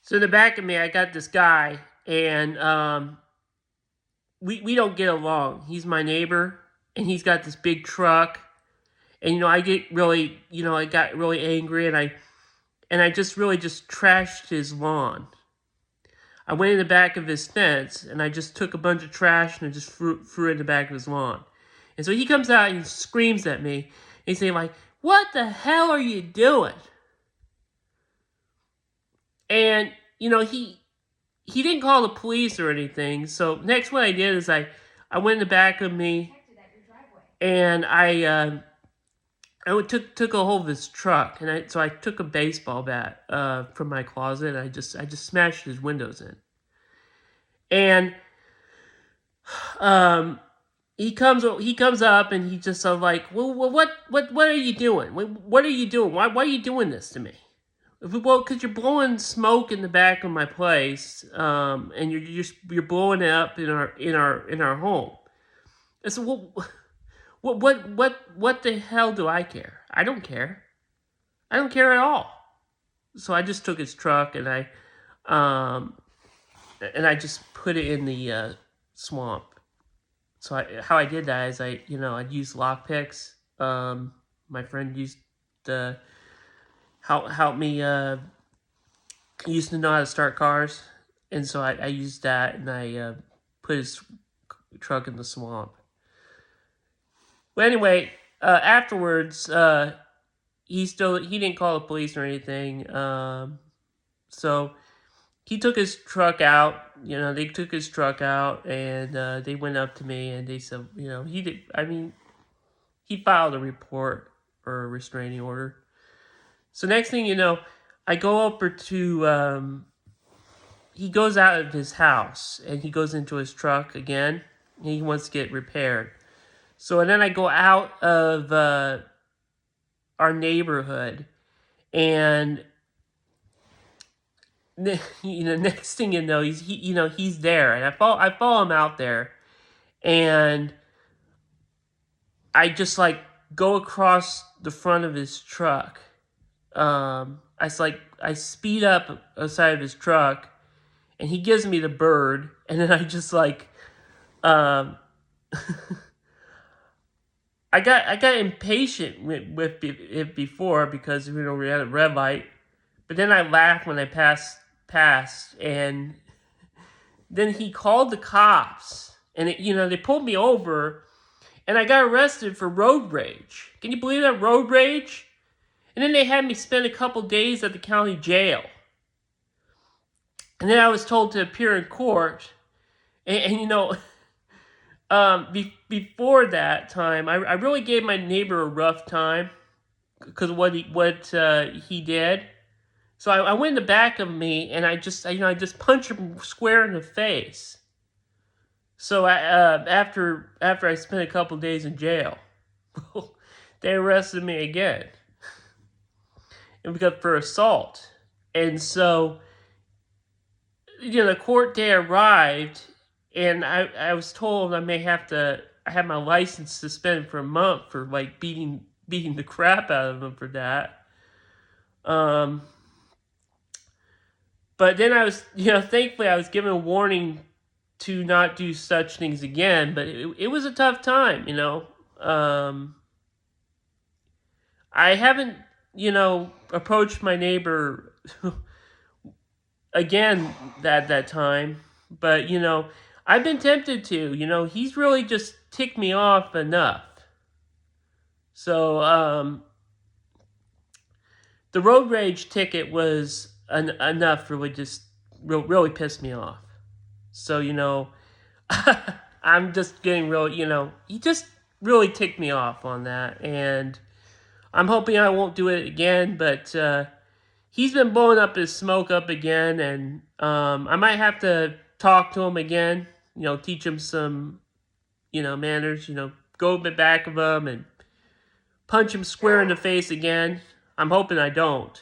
So in the back of me, I got this guy, and we don't get along. He's my neighbor, and he's got this big truck, and I get really, I got really angry, and I just really just trashed his lawn. I went in the back of his fence, and I just took a bunch of trash and I just threw it in the back of his lawn. And so he comes out and he screams at me, and he's saying like, "What the hell are you doing?" And he didn't call the police or anything. So next, what I did is I went in the back of me, and I took a hold of his truck, and I took a baseball bat from my closet, and I just smashed his windows in. And he comes up, and he just like, "Well, what are you doing? What are you doing? Why are you doing this to me?" Well, because you're blowing smoke in the back of my place, and you're blowing it up in our home. I said, "Well, what the hell do I care? I don't care. I don't care at all." So I just took his truck, and I just put it in the swamp. So how I did that is I'd use lockpicks. My friend used the help me. He used to know how to start cars, and so I used that, and I put his truck in the swamp. Well, anyway, afterwards, he didn't call the police or anything. So he took his truck out. They took his truck out, and they went up to me and they said, he did. I mean, he filed a report or a restraining order. So next thing you know, I go over to. He goes out of his house and he goes into his truck again. And he wants to get repaired. So and then I go out of our neighborhood, and next thing you know, he's there, and I follow him out there, and I just like go across the front of his truck. I speed up outside of his truck, and he gives me the bird, and then I just like I got impatient with it before because we had a red light, but then I laughed when I passed, and then he called the cops, and they pulled me over, and I got arrested for road rage. Can you believe that, road rage? And then they had me spend a couple days at the county jail, and then I was told to appear in court, and before that time, I really gave my neighbor a rough time because of what he did. So I went in the back of me, and I just punched him square in the face. So after I spent a couple days in jail, they arrested me again, and because for assault. And so the court day arrived, and I was told I had my license suspended for a month for like beating the crap out of him for that. But then I was, thankfully I was given a warning to not do such things again. But it was a tough time, I haven't, approached my neighbor again that time. But, I've been tempted to. He's really just ticked me off enough. So, the road rage ticket was enough really just really pissed me off. So, I'm just getting real, he just really ticked me off on that. And I'm hoping I won't do it again, but he's been blowing up his smoke up again, and I might have to talk to him again, teach him some, manners, go in the back of him and punch him square in the face again. I'm hoping I don't,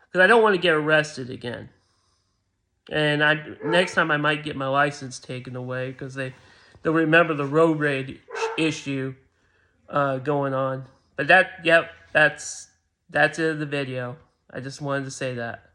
because I don't want to get arrested again. And next time I might get my license taken away because they'll remember the road rage issue going on. But that's it of the video. I just wanted to say that.